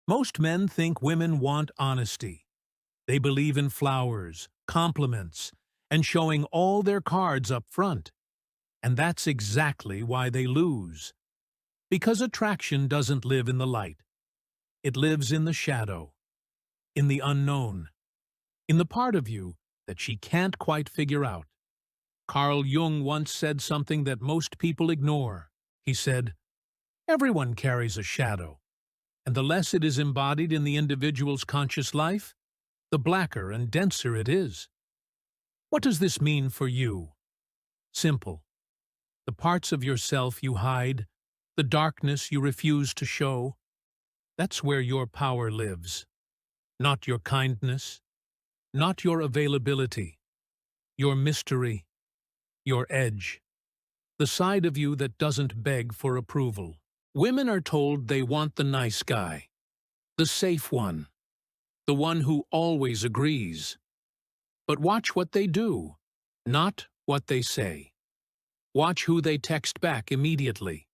Most men think women want honesty. They believe in flowers, compliments, and showing all their cards up front. And that's exactly why they lose. Because attraction doesn't live in the light. It lives in the shadow, in the unknown, in the part of you that she can't quite figure out. Carl Jung once said something that most people ignore. He said, "Everyone carries a shadow, and the less it is embodied in the individual's conscious life, the blacker and denser it is." What does this mean for you? Simple. The parts of yourself you hide, the darkness you refuse to show, that's where your power lives. Not your kindness, not your availability, your mystery, your edge, the side of you that doesn't beg for approval. Women are told they want the nice guy, the safe one, the one who always agrees. But watch what they do, not what they say. Watch who they text back immediately.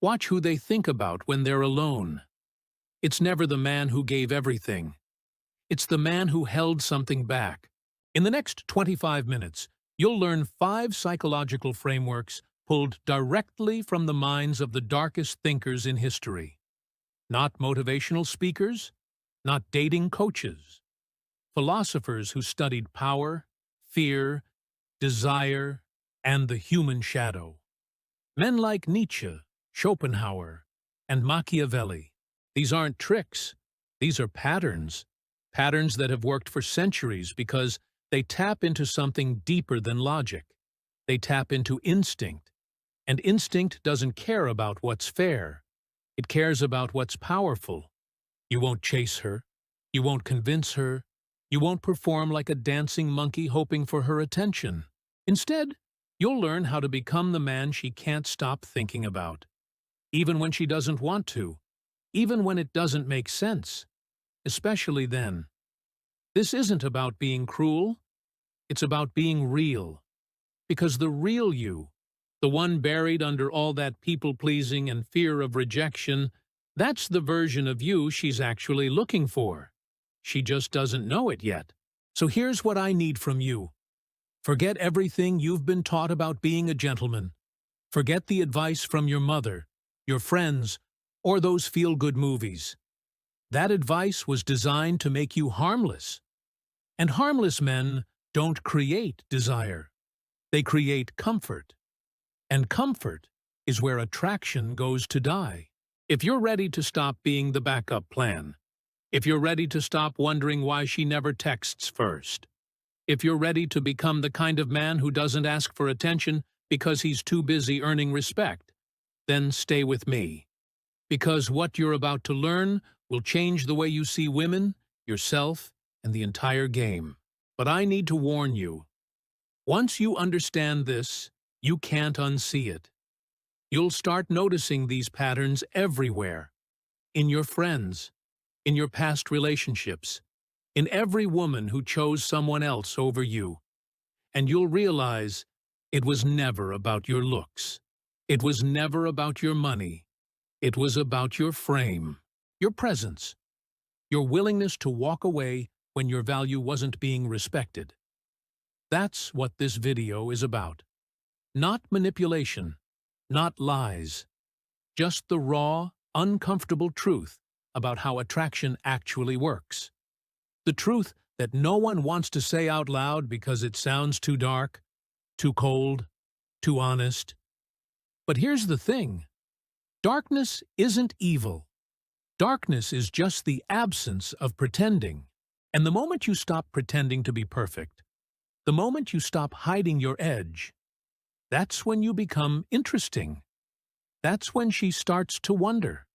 Watch who they think about when they're alone. It's never the man who gave everything. It's the man who held something back. In the next 25 minutes, you'll learn 5 psychological frameworks pulled directly from the minds of the darkest thinkers in history. Not motivational speakers, not dating coaches. Philosophers who studied power, fear, desire, and the human shadow. Men like Nietzsche, Schopenhauer, and Machiavelli. These aren't tricks. These are patterns. Patterns that have worked for centuries because they tap into something deeper than logic. They tap into instinct. And instinct doesn't care about what's fair. It cares about what's powerful. You won't chase her. You won't convince her. You won't perform like a dancing monkey hoping for her attention. Instead, you'll learn how to become the man she can't stop thinking about. Even when she doesn't want to. Even when it doesn't make sense. Especially then. This isn't about being cruel. It's about being real. Because the real you, the one buried under all that people-pleasing and fear of rejection, that's the version of you she's actually looking for. She just doesn't know it yet. So here's what I need from you. Forget everything you've been taught about being a gentleman. Forget the advice from your mother, your friends, or those feel-good movies. That advice was designed to make you harmless. And harmless men don't create desire. They create comfort. And comfort is where attraction goes to die. If you're ready to stop being the backup plan, if you're ready to stop wondering why she never texts first, if you're ready to become the kind of man who doesn't ask for attention because he's too busy earning respect, then stay with me. Because what you're about to learn will change the way you see women, yourself, and the entire game. But I need to warn you. Once you understand this, you can't unsee it. You'll start noticing these patterns everywhere. In your friends, in your past relationships, in every woman who chose someone else over you. And you'll realize it was never about your looks. It was never about your money. It was about your frame, your presence, your willingness to walk away when your value wasn't being respected. That's what this video is about. Not manipulation, not lies. Just the raw, uncomfortable truth about how attraction actually works. The truth that no one wants to say out loud because it sounds too dark, too cold, too honest. But here's the thing. Darkness isn't evil. Darkness is just the absence of pretending. And the moment you stop pretending to be perfect, the moment you stop hiding your edge, that's when you become interesting. That's when she starts to wonder.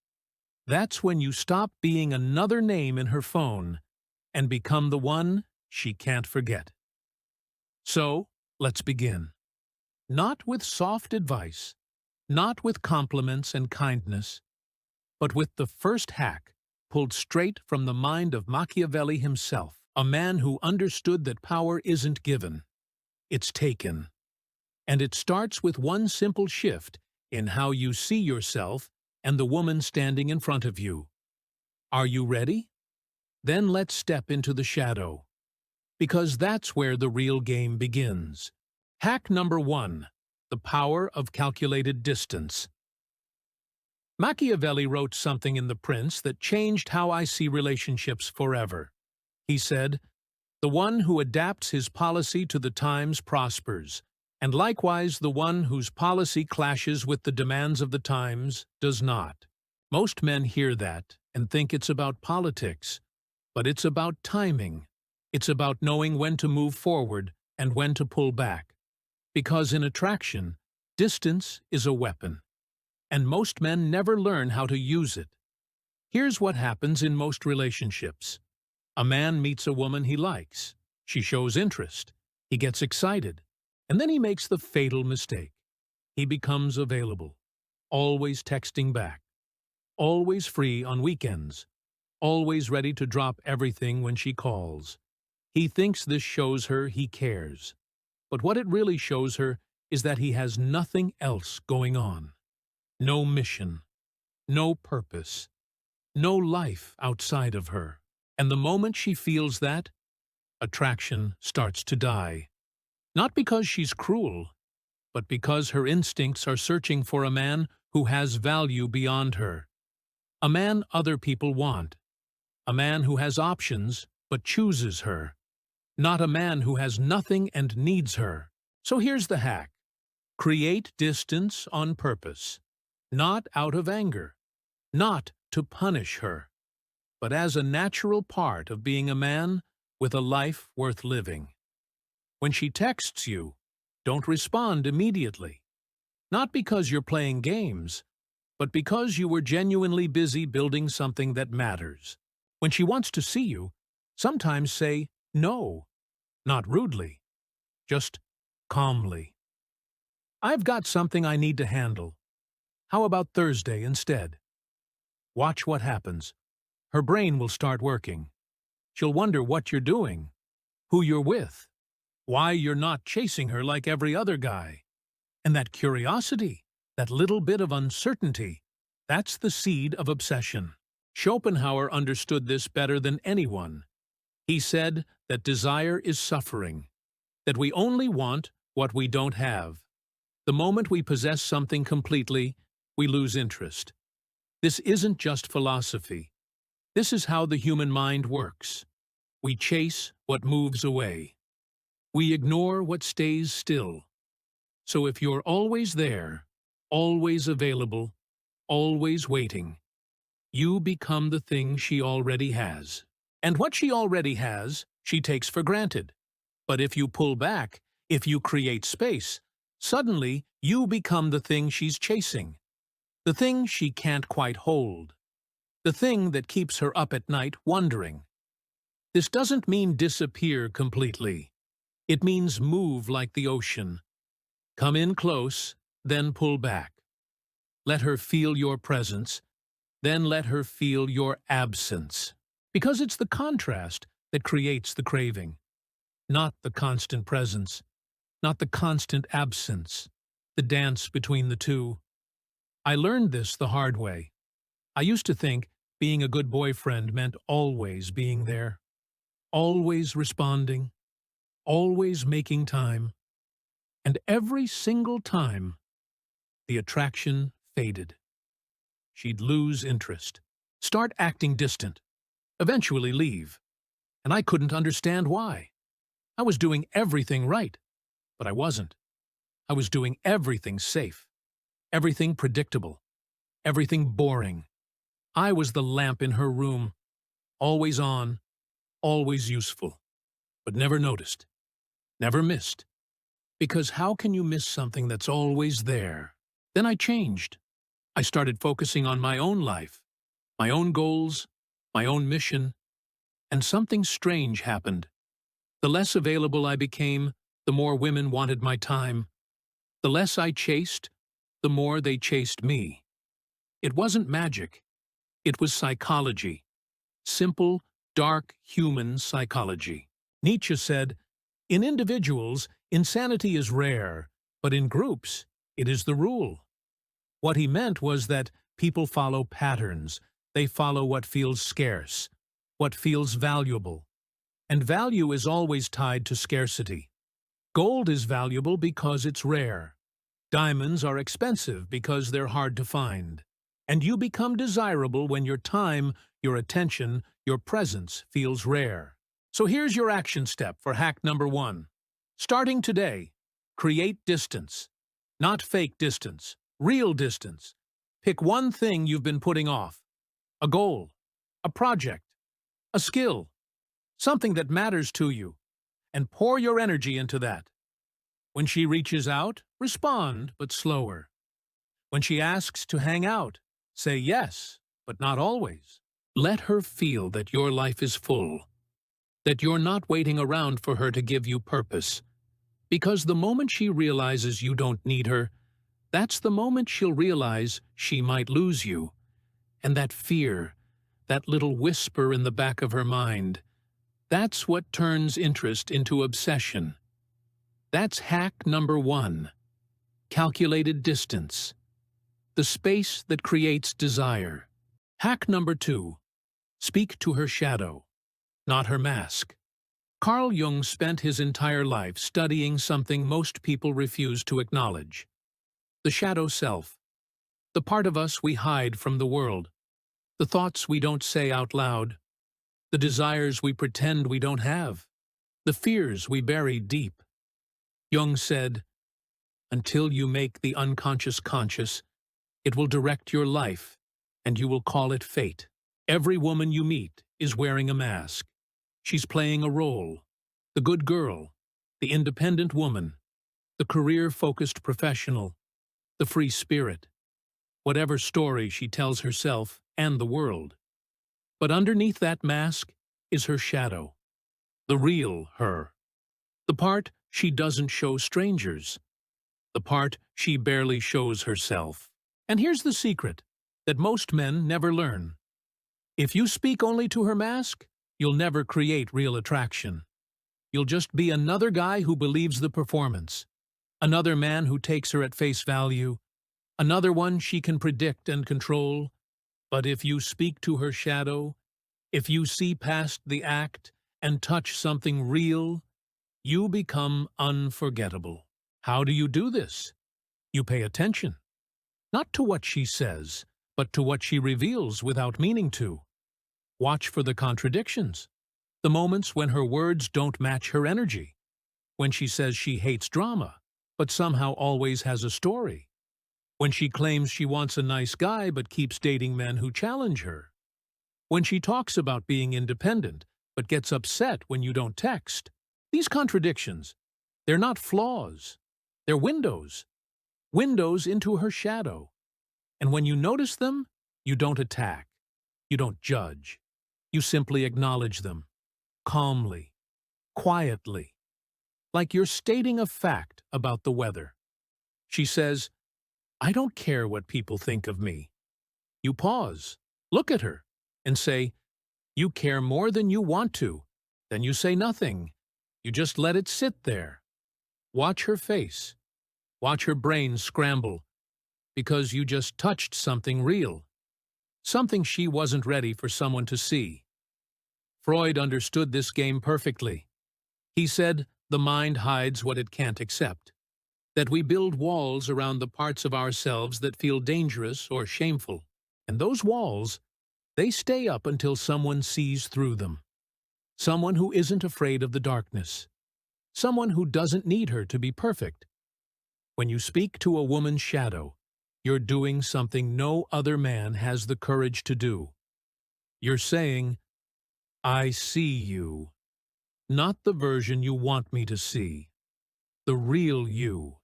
That's when you stop being another name in her phone and become the one she can't forget. So, let's begin. Not with soft advice, not with compliments and kindness, but with the first hack pulled straight from the mind of Machiavelli himself, a man who understood that power isn't given, it's taken. And it starts with one simple shift in how you see yourself and the woman standing in front of you. Are you ready? Then let's step into the shadow, because that's where the real game begins. Hack number 1. The power of calculated distance. Machiavelli wrote something in The Prince that changed how I see relationships forever. He said, "The one who adapts his policy to the times prospers, and likewise the one whose policy clashes with the demands of the times does not." Most men hear that and think it's about politics, but it's about timing. It's about knowing when to move forward and when to pull back. Because in attraction, distance is a weapon, and most men never learn how to use it. Here's what happens in most relationships. A man meets a woman he likes. She shows interest. He gets excited. And then he makes the fatal mistake. He becomes available, always texting back, always free on weekends, always ready to drop everything when she calls. He thinks this shows her he cares. But what it really shows her is that he has nothing else going on. No mission, no purpose, no life outside of her. And the moment she feels that, attraction starts to die. Not because she's cruel, but because her instincts are searching for a man who has value beyond her. A man other people want. A man who has options but chooses her. Not a man who has nothing and needs her. So here's the hack. Create distance on purpose. Not out of anger. Not to punish her, but as a natural part of being a man with a life worth living. When she texts you, don't respond immediately. Not because you're playing games, but because you were genuinely busy building something that matters. When she wants to see you, sometimes say no, not rudely, just calmly. "I've got something I need to handle. How about Thursday instead?" Watch what happens. Her brain will start working. She'll wonder what you're doing, who you're with, why you're not chasing her like every other guy. And that curiosity, that little bit of uncertainty, that's the seed of obsession. Schopenhauer understood this better than anyone. He said that desire is suffering, that we only want what we don't have. The moment we possess something completely, we lose interest. This isn't just philosophy. This is how the human mind works. We chase what moves away. We ignore what stays still. So if you're always there, always available, always waiting, you become the thing she already has. And what she already has, she takes for granted. But if you pull back, if you create space, suddenly you become the thing she's chasing. The thing she can't quite hold. The thing that keeps her up at night wondering. This doesn't mean disappear completely. It means move like the ocean. Come in close, then pull back. Let her feel your presence, then let her feel your absence. Because it's the contrast that creates the craving. Not the constant presence, not the constant absence, the dance between the two. I learned this the hard way. I used to think being a good boyfriend meant always being there, always responding, always making time. And every single time, the attraction faded. She'd lose interest, start acting distant, eventually leave. And I couldn't understand why. I was doing everything right, but I wasn't. I was doing everything safe, everything predictable, everything boring. I was the lamp in her room, always on, always useful, but never noticed, never missed. Because how can you miss something that's always there? Then I changed. I started focusing on my own life, my own goals, my own mission, and something strange happened. The less available I became, the more women wanted my time. The less I chased, the more they chased me. It wasn't magic. It was psychology. Simple, dark, human psychology. Nietzsche said, "In individuals, insanity is rare, but in groups, it is the rule." What he meant was that people follow patterns. They follow what feels scarce, what feels valuable. And value is always tied to scarcity. Gold is valuable because it's rare. Diamonds are expensive because they're hard to find. And you become desirable when your time, your attention, your presence feels rare. So here's your action step for hack number 1. Starting today, create distance. Not fake distance, real distance. Pick one thing you've been putting off. A goal, a project, a skill, something that matters to you, and pour your energy into that. When she reaches out, respond, but slower. When she asks to hang out, say yes, but not always. Let her feel that your life is full, that you're not waiting around for her to give you purpose. Because the moment she realizes you don't need her, that's the moment she'll realize she might lose you. And that fear, that little whisper in the back of her mind, that's what turns interest into obsession. That's hack number 1. Calculated distance. The space that creates desire. Hack number 2. Speak to her shadow, not her mask. Carl Jung spent his entire life studying something most people refuse to acknowledge. The shadow self. The part of us we hide from the world. The thoughts we don't say out loud. The desires we pretend we don't have. The fears we bury deep. Jung said, "Until you make the unconscious conscious, it will direct your life, and you will call it fate." Every woman you meet is wearing a mask. She's playing a role. The good girl, the independent woman, the career-focused professional, the free spirit. Whatever story she tells herself and the world. But underneath that mask is her shadow, the real her. The part she doesn't show strangers. The part she barely shows herself. And here's the secret that most men never learn. If you speak only to her mask, you'll never create real attraction. You'll just be another guy who believes the performance, another man who takes her at face value, another one she can predict and control. But if you speak to her shadow, if you see past the act and touch something real, you become unforgettable. How do you do this? You pay attention, not to what she says, but to what she reveals without meaning to. Watch for the contradictions, the moments when her words don't match her energy, when she says she hates drama, but somehow always has a story, when she claims she wants a nice guy but keeps dating men who challenge her, when she talks about being independent but gets upset when you don't text. These contradictions, they're not flaws, they're windows, windows into her shadow. And when you notice them, you don't attack, you don't judge. You simply acknowledge them, calmly, quietly, like you're stating a fact about the weather. She says, "I don't care what people think of me." You pause, look at her, and say, "You care more than you want to." Then you say nothing. You just let it sit there. Watch her face. Watch her brain scramble, because you just touched something real, something she wasn't ready for someone to see. Freud understood this game perfectly. He said the mind hides what it can't accept, that we build walls around the parts of ourselves that feel dangerous or shameful. And those walls, they stay up until someone sees through them. Someone who isn't afraid of the darkness. Someone who doesn't need her to be perfect. When you speak to a woman's shadow, you're doing something no other man has the courage to do. You're saying, "I see you, not the version you want me to see, the real you."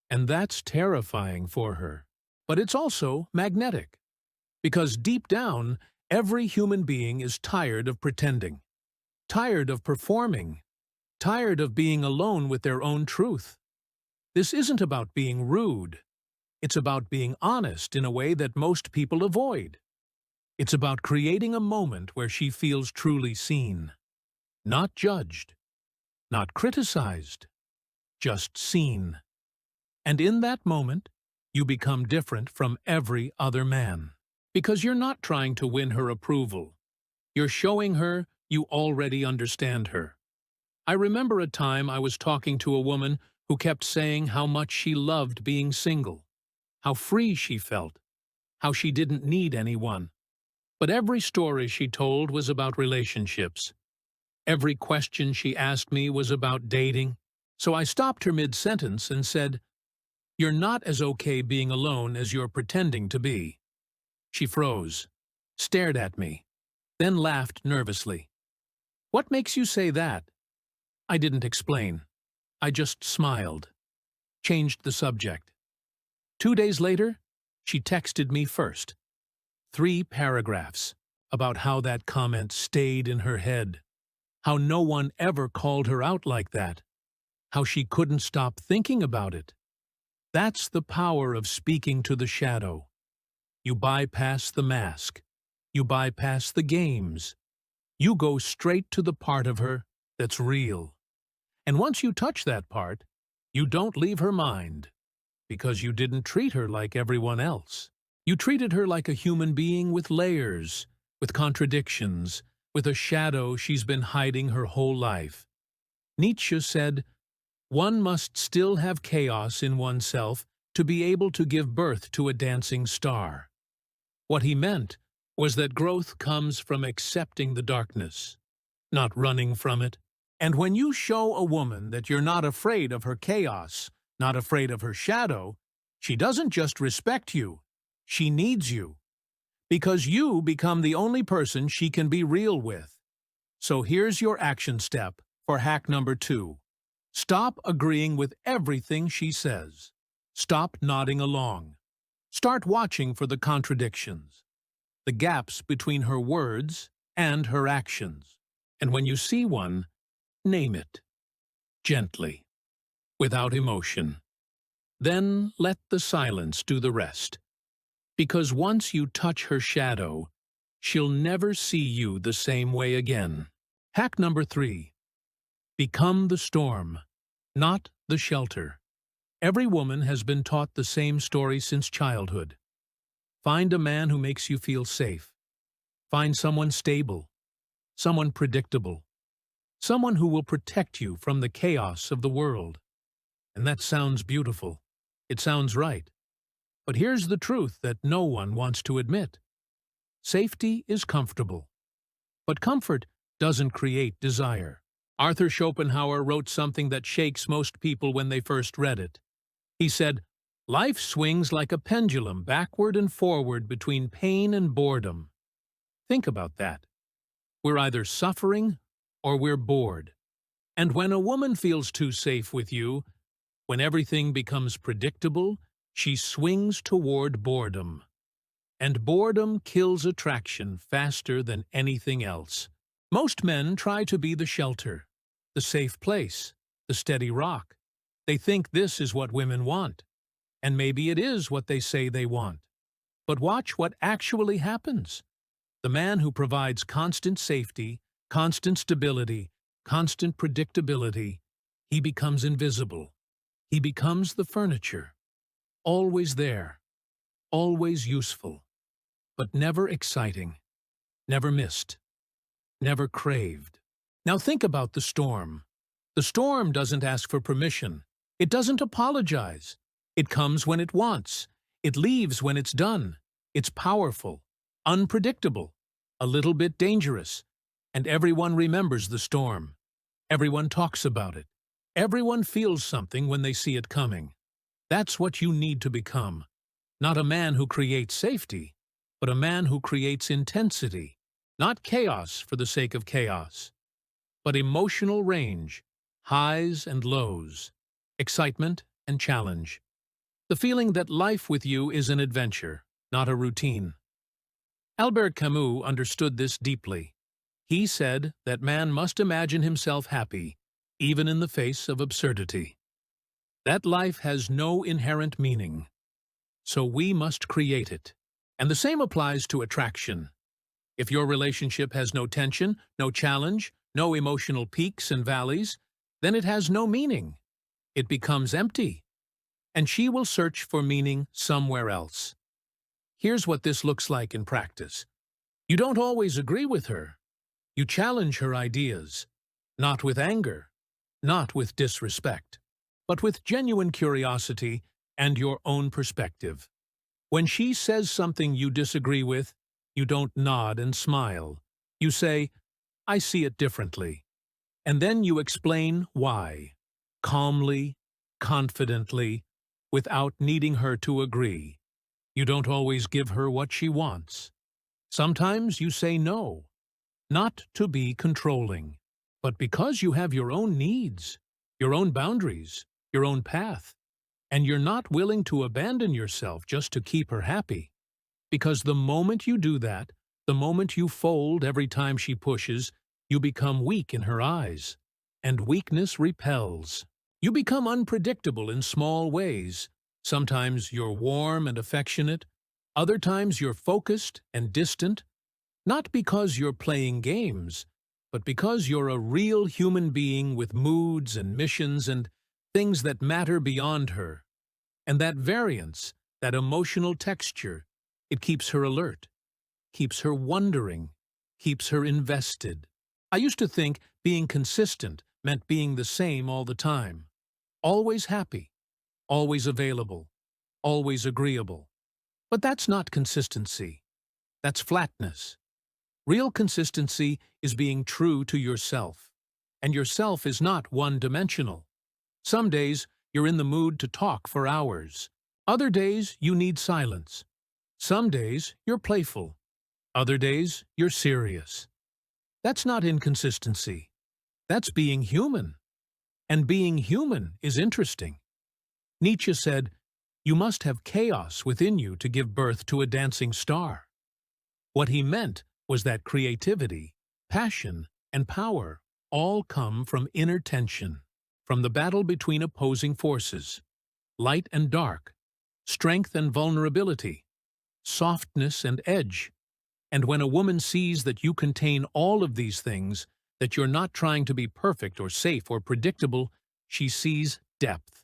And that's terrifying for her. But it's also magnetic, because deep down, every human being is tired of pretending, tired of performing, tired of being alone with their own truth. This isn't about being rude. It's about being honest in a way that most people avoid. It's about creating a moment where she feels truly seen, not judged, not criticized, just seen. And in that moment, you become different from every other man. Because you're not trying to win her approval. You're showing her you already understand her. I remember a time I was talking to a woman who kept saying how much she loved being single, how free she felt, how she didn't need anyone. But every story she told was about relationships. Every question she asked me was about dating. So I stopped her mid-sentence and said, "You're not as okay being alone as you're pretending to be." She froze, stared at me, then laughed nervously. "What makes you say that?" I didn't explain. I just smiled, changed the subject. 2 days later, she texted me first. 3 paragraphs about how that comment stayed in her head, how no one ever called her out like that, how she couldn't stop thinking about it. That's the power of speaking to the shadow. You bypass the mask. You bypass the games. You go straight to the part of her that's real. And once you touch that part, you don't leave her mind, because you didn't treat her like everyone else. You treated her like a human being with layers, with contradictions, with a shadow she's been hiding her whole life. Nietzsche said, "One must still have chaos in oneself to be able to give birth to a dancing star." What he meant was that growth comes from accepting the darkness, not running from it. And when you show a woman that you're not afraid of her chaos, not afraid of her shadow, she doesn't just respect you, she needs you. Because you become the only person she can be real with. So here's your action step for hack number 2. Stop agreeing with everything she says. Stop nodding along. Start watching for the contradictions, the gaps between her words and her actions. And when you see one, name it, gently, without emotion. Then let the silence do the rest. Because once you touch her shadow, she'll never see you the same way again. Hack number 3. Become the storm, not the shelter. Every woman has been taught the same story since childhood. Find a man who makes you feel safe. Find someone stable, someone predictable, someone who will protect you from the chaos of the world. And that sounds beautiful. It sounds right. But here's the truth that no one wants to admit. Safety is comfortable. But comfort doesn't create desire. Arthur Schopenhauer wrote something that shakes most people when they first read it. He said, "Life swings like a pendulum backward and forward between pain and boredom." Think about that. We're either suffering or we're bored. And when a woman feels too safe with you, when everything becomes predictable, she swings toward boredom. And boredom kills attraction faster than anything else. Most men try to be the shelter, the safe place, the steady rock. They think this is what women want. And maybe it is what they say they want. But watch what actually happens. The man who provides constant safety, constant stability, constant predictability, he becomes invisible. He becomes the furniture. Always there, always useful, but never exciting, never missed, never craved. Now think about the storm. The storm doesn't ask for permission. It doesn't apologize. It comes when it wants. It leaves when it's done. It's powerful, unpredictable, a little bit dangerous, and everyone remembers the storm. Everyone talks about it. Everyone feels something when they see it coming. That's what you need to become. Not a man who creates safety, but a man who creates intensity. Not chaos for the sake of chaos, but emotional range, highs and lows, excitement and challenge. The feeling that life with you is an adventure, not a routine. Albert Camus understood this deeply. He said that man must imagine himself happy, even in the face of absurdity. That life has no inherent meaning, so we must create it. And the same applies to attraction. If your relationship has no tension, no challenge, no emotional peaks and valleys, then it has no meaning. It becomes empty, and she will search for meaning somewhere else. Here's what this looks like in practice. You don't always agree with her. You challenge her ideas, not with anger, not with disrespect, but with genuine curiosity and your own perspective. When she says something you disagree with, you don't nod and smile. You say, "I see it differently." And then you explain why, calmly, confidently, without needing her to agree. You don't always give her what she wants. Sometimes you say no, not to be controlling, but because you have your own needs, your own boundaries, your own path, and you're not willing to abandon yourself just to keep her happy. Because the moment you do that, the moment you fold every time she pushes, you become weak in her eyes, and weakness repels. You become unpredictable in small ways. Sometimes you're warm and affectionate, other times you're focused and distant, not because you're playing games, but because you're a real human being with moods and missions and things that matter beyond her. And that variance, that emotional texture, it keeps her alert, keeps her wondering, keeps her invested. I used to think being consistent meant being the same all the time. Always happy, always available, always agreeable. But that's not consistency. That's flatness. Real consistency is being true to yourself. And yourself is not one-dimensional. Some days you're in the mood to talk for hours. Other days you need silence. Some days you're playful. Other days you're serious. That's not inconsistency. That's being human. And being human is interesting. Nietzsche said, "You must have chaos within you to give birth to a dancing star." What he meant was that creativity, passion, and power all come from inner tension, from the battle between opposing forces, light and dark, strength and vulnerability, softness and edge. And when a woman sees that you contain all of these things, that you're not trying to be perfect or safe or predictable, she sees depth.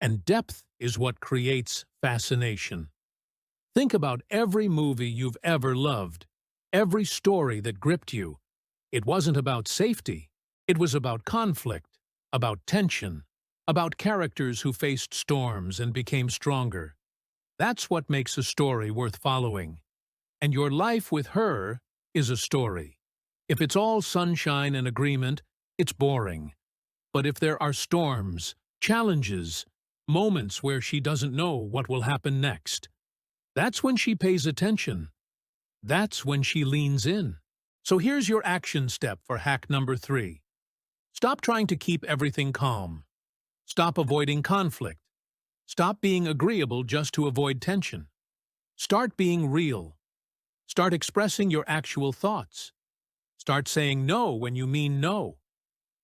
And depth is what creates fascination. Think about every movie you've ever loved, every story that gripped you. It wasn't about safety. It was about conflict, about tension, about characters who faced storms and became stronger. That's what makes a story worth following. And your life with her is a story. If it's all sunshine and agreement, it's boring. But if there are storms, challenges, moments where she doesn't know what will happen next, that's when she pays attention. That's when she leans in. So here's your action step for hack number 3. Stop trying to keep everything calm. Stop avoiding conflict. Stop being agreeable just to avoid tension. Start being real. Start expressing your actual thoughts. Start saying no when you mean no.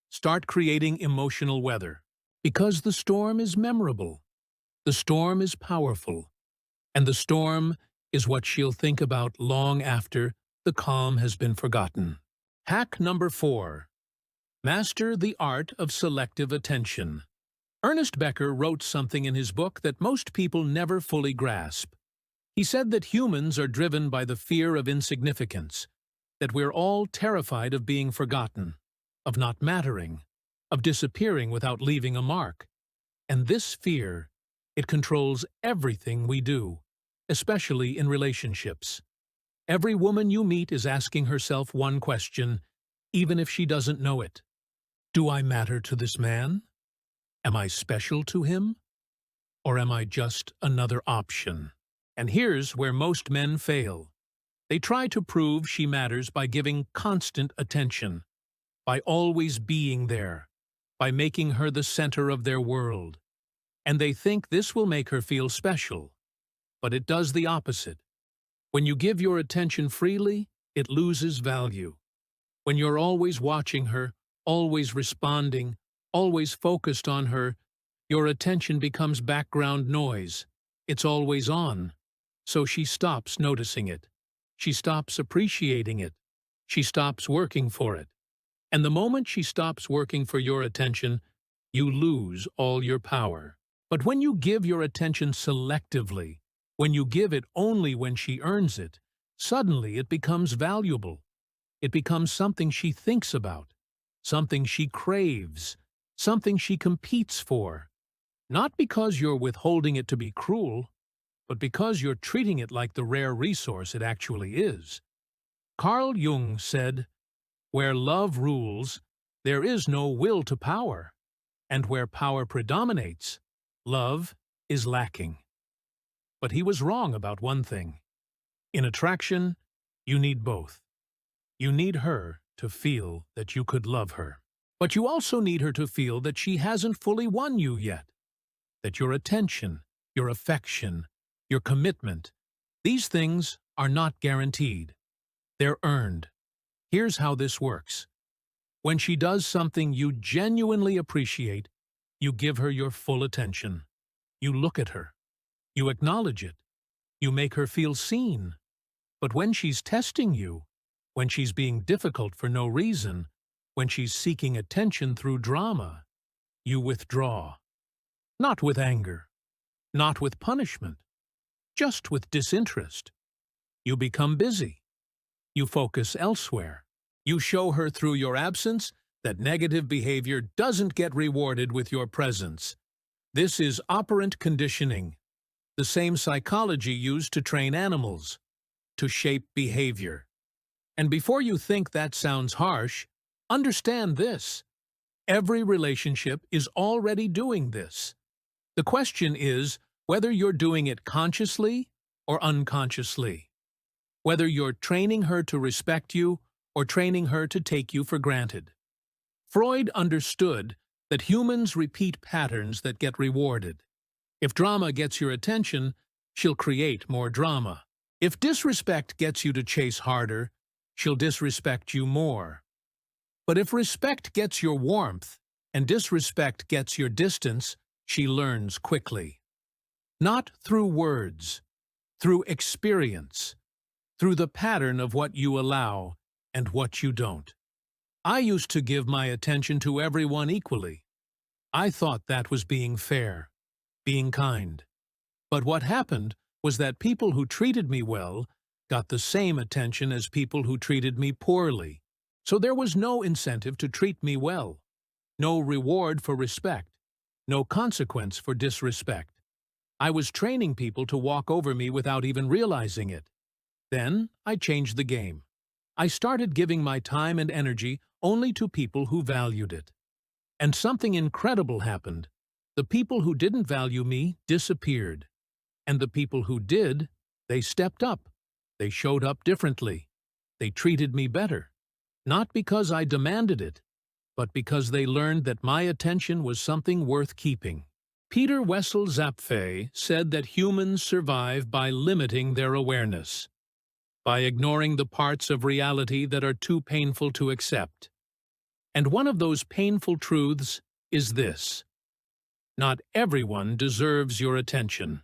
Start creating emotional weather. Because the storm is memorable. The storm is powerful. And the storm is what she'll think about long after the calm has been forgotten. Hack number 4. Master the art of selective attention. Ernest Becker wrote something in his book that most people never fully grasp. He said that humans are driven by the fear of insignificance, that we're all terrified of being forgotten, of not mattering, of disappearing without leaving a mark. And this fear, it controls everything we do, especially in relationships. Every woman you meet is asking herself one question, even if she doesn't know it. Do I matter to this man? Am I special to him? Or am I just another option? And here's where most men fail. They try to prove she matters by giving constant attention, by always being there, by making her the center of their world. And they think this will make her feel special. But it does the opposite. When you give your attention freely, it loses value. When you're always watching her, always responding, always focused on her, your attention becomes background noise. It's always on. So she stops noticing it. She stops appreciating it. She stops working for it. And the moment she stops working for your attention, you lose all your power. But when you give your attention selectively, When you give it only when she earns it, suddenly it becomes valuable. It becomes something she thinks about, something she craves, something she competes for. Not because you're withholding it to be cruel, but because you're treating it like the rare resource it actually is. Carl Jung said, "Where love rules, there is no will to power, and where power predominates, love is lacking." But he was wrong about one thing. In attraction, you need both. You need her to feel that you could love her. But you also need her to feel that she hasn't fully won you yet, that your attention, your affection, your commitment, these things are not guaranteed. They're earned. Here's how this works. When she does something you genuinely appreciate, you give her your full attention. You look at her. You acknowledge it. You make her feel seen. But when she's testing you, when she's being difficult for no reason, when she's seeking attention through drama, you withdraw. Not with anger, not with punishment, just with disinterest. You become busy. You focus elsewhere. You show her through your absence that negative behavior doesn't get rewarded with your presence. This is operant conditioning, the same psychology used to train animals, to shape behavior. And before you think that sounds harsh, understand this. Every relationship is already doing this. The question is whether you're doing it consciously or unconsciously. Whether you're training her to respect you or training her to take you for granted. Freud understood that humans repeat patterns that get rewarded. If drama gets your attention, she'll create more drama. If disrespect gets you to chase harder, she'll disrespect you more. But if respect gets your warmth and disrespect gets your distance, she learns quickly. Not through words, through experience, through the pattern of what you allow and what you don't. I used to give my attention to everyone equally. I thought that was being fair, being kind. But what happened was that people who treated me well got the same attention as people who treated me poorly. So there was no incentive to treat me well, no reward for respect, no consequence for disrespect. I was training people to walk over me without even realizing it. Then I changed the game. I started giving my time and energy only to people who valued it. And something incredible happened. The people who didn't value me disappeared. And the people who did, they stepped up. They showed up differently. They treated me better. Not because I demanded it, but because they learned that my attention was something worth keeping. Peter Wessel Zapffe said that humans survive by limiting their awareness, by ignoring the parts of reality that are too painful to accept. And one of those painful truths is this: not everyone deserves your attention.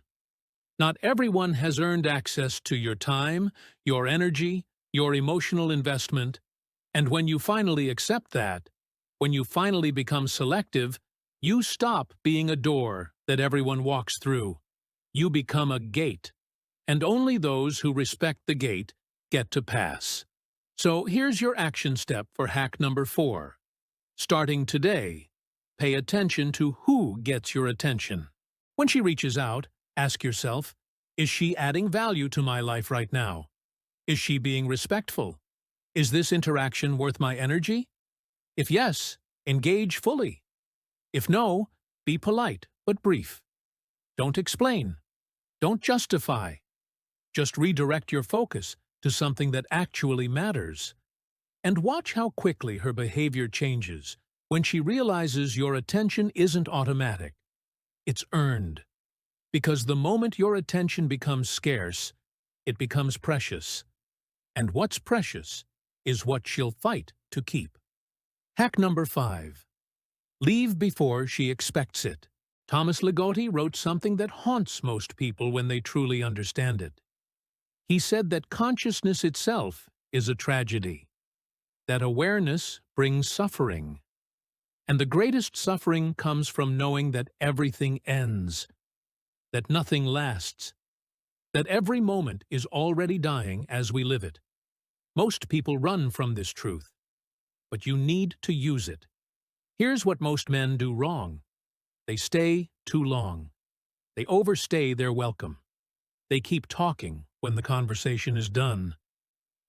Not everyone has earned access to your time, your energy, your emotional investment, and when you finally accept that, when you finally become selective, you stop being a door that everyone walks through. You become a gate, and only those who respect the gate get to pass. So here's your action step for hack number 4. Starting today, pay attention to who gets your attention. When she reaches out, ask yourself, is she adding value to my life right now? Is she being respectful? Is this interaction worth my energy? If yes, engage fully. If no, be polite but brief. Don't explain. Don't justify. Just redirect your focus to something that actually matters. And watch how quickly her behavior changes when she realizes your attention isn't automatic. It's earned. Because the moment your attention becomes scarce, it becomes precious. And what's precious is what she'll fight to keep. Hack number 5. Leave before she expects it. Thomas Ligotti wrote something that haunts most people when they truly understand it. He said that consciousness itself is a tragedy, that awareness brings suffering. And the greatest suffering comes from knowing that everything ends, that nothing lasts, that every moment is already dying as we live it. Most people run from this truth, but you need to use it. Here's what most men do wrong. They stay too long. They overstay their welcome. They keep talking when the conversation is done.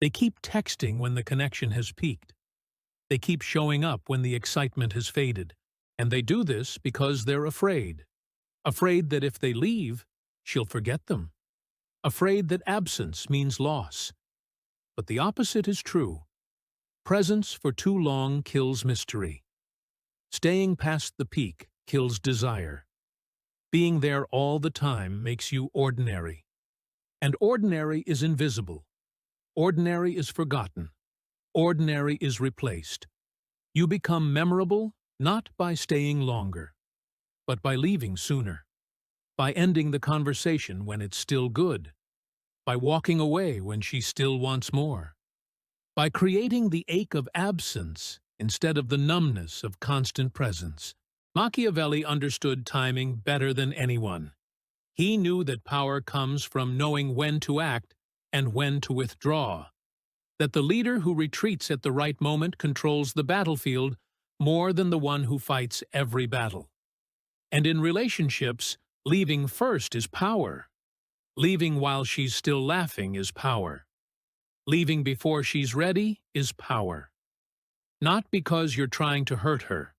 They keep texting when the connection has peaked. They keep showing up when the excitement has faded. And they do this because they're afraid. Afraid that if they leave, she'll forget them. Afraid that absence means loss. But the opposite is true. Presence for too long kills mystery. Staying past the peak kills desire. Being there all the time makes you ordinary. And ordinary is invisible. Ordinary is forgotten. Ordinary is replaced. You become memorable not by staying longer, but by leaving sooner. By ending the conversation when it's still good. By walking away when she still wants more. By creating the ache of absence instead of the numbness of constant presence. Machiavelli understood timing better than anyone. He knew that power comes from knowing when to act and when to withdraw. That the leader who retreats at the right moment controls the battlefield more than the one who fights every battle. And in relationships, leaving first is power. Leaving while she's still laughing is power. Leaving before she's ready is power. Not because you're trying to hurt her,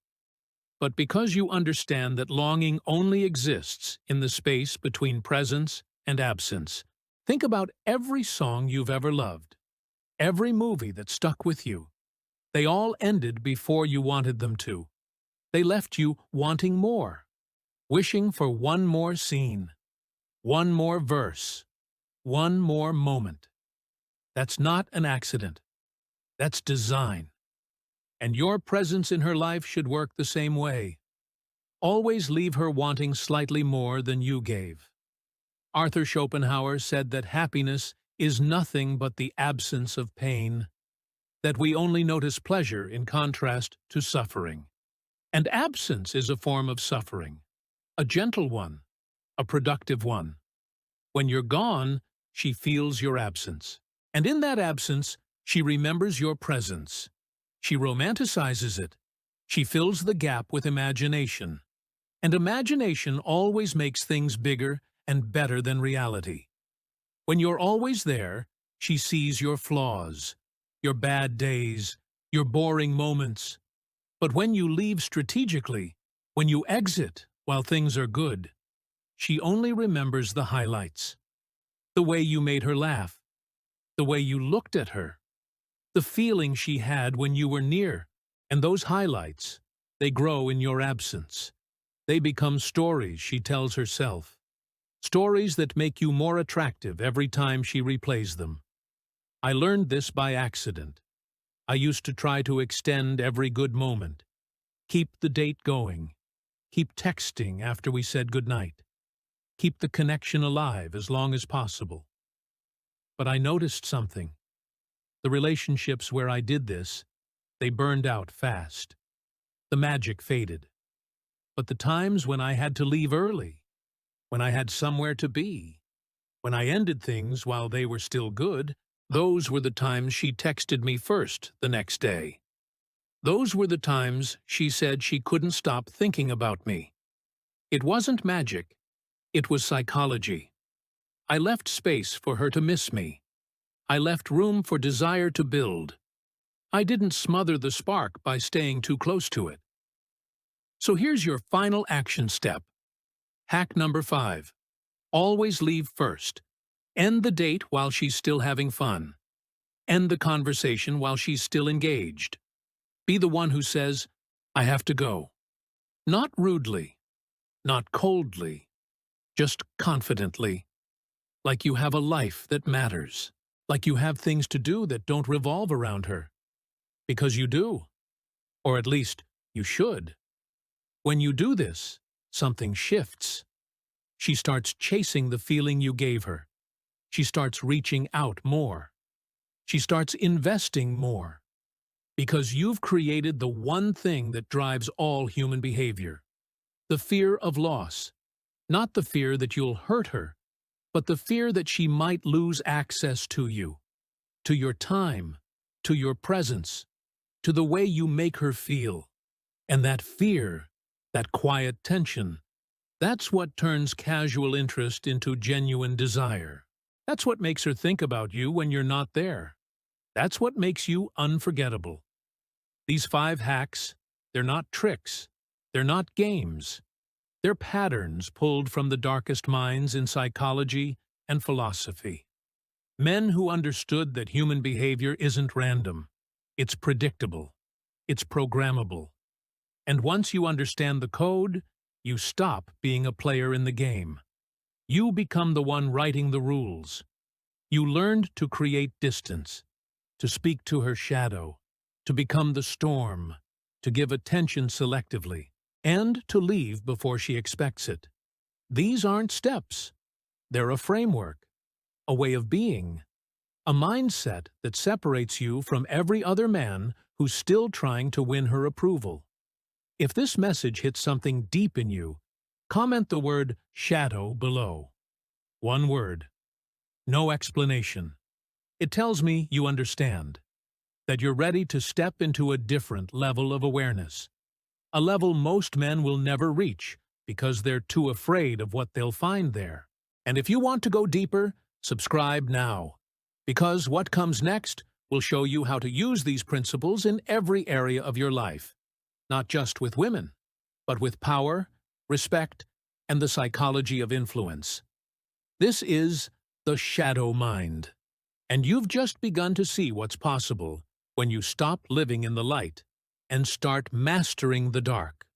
but because you understand that longing only exists in the space between presence and absence. Think about every song you've ever loved, every movie that stuck with you. They all ended before you wanted them to. They left you wanting more, wishing for one more scene, one more verse, one more moment. That's not an accident. That's design. And your presence in her life should work the same way. Always leave her wanting slightly more than you gave. Arthur Schopenhauer said that happiness is nothing but the absence of pain, that we only notice pleasure in contrast to suffering. And absence is a form of suffering, a gentle one, a productive one. When you're gone, she feels your absence. And in that absence, she remembers your presence. She romanticizes it. She fills the gap with imagination. And imagination always makes things bigger and better than reality. When you're always there, she sees your flaws, your bad days, your boring moments. But when you leave strategically, when you exit while things are good, she only remembers the highlights. The way you made her laugh, the way you looked at her, the feeling she had when you were near, and those highlights, they grow in your absence. They become stories she tells herself. Stories that make you more attractive every time she replays them. I learned this by accident. I used to try to extend every good moment. Keep the date going. Keep texting after we said goodnight. Keep the connection alive as long as possible. But I noticed something. The relationships where I did this, they burned out fast. The magic faded. But the times when I had to leave early, when I had somewhere to be, when I ended things while they were still good, those were the times she texted me first the next day. Those were the times she said she couldn't stop thinking about me. It wasn't magic. It was psychology. I left space for her to miss me. I left room for desire to build. I didn't smother the spark by staying too close to it. So here's your final action step. Hack number 5. Always leave first. End the date while she's still having fun. End the conversation while she's still engaged. Be the one who says, I have to go. Not rudely, not coldly, just confidently. Like you have a life that matters. Like you have things to do that don't revolve around her. Because you do. Or at least, you should. When you do this, something shifts. She starts chasing the feeling you gave her. She starts reaching out more. She starts investing more. Because you've created the one thing that drives all human behavior. The fear of loss. Not the fear that you'll hurt her, but the fear that she might lose access to you, to your time, to your presence, to the way you make her feel. And that fear, that quiet tension, that's what turns casual interest into genuine desire. That's what makes her think about you when you're not there. That's what makes you unforgettable. These 5 hacks, they're not tricks. They're not games. They're patterns pulled from the darkest minds in psychology and philosophy. Men who understood that human behavior isn't random. It's predictable. It's programmable. And once you understand the code, you stop being a player in the game. You become the one writing the rules. You learned to create distance, to speak to her shadow, to become the storm, to give attention selectively, and to leave before she expects it. These aren't steps. They're a framework, a way of being, a mindset that separates you from every other man who's still trying to win her approval. If this message hits something deep in you, comment the word shadow below. One word. No explanation. It tells me you understand, that you're ready to step into a different level of awareness, a level most men will never reach because they're too afraid of what they'll find there. And if you want to go deeper, subscribe now, because what comes next will show you how to use these principles in every area of your life, not just with women, but with power, respect, and the psychology of influence. This is the shadow mind, and you've just begun to see what's possible when you stop living in the light and start mastering the dark.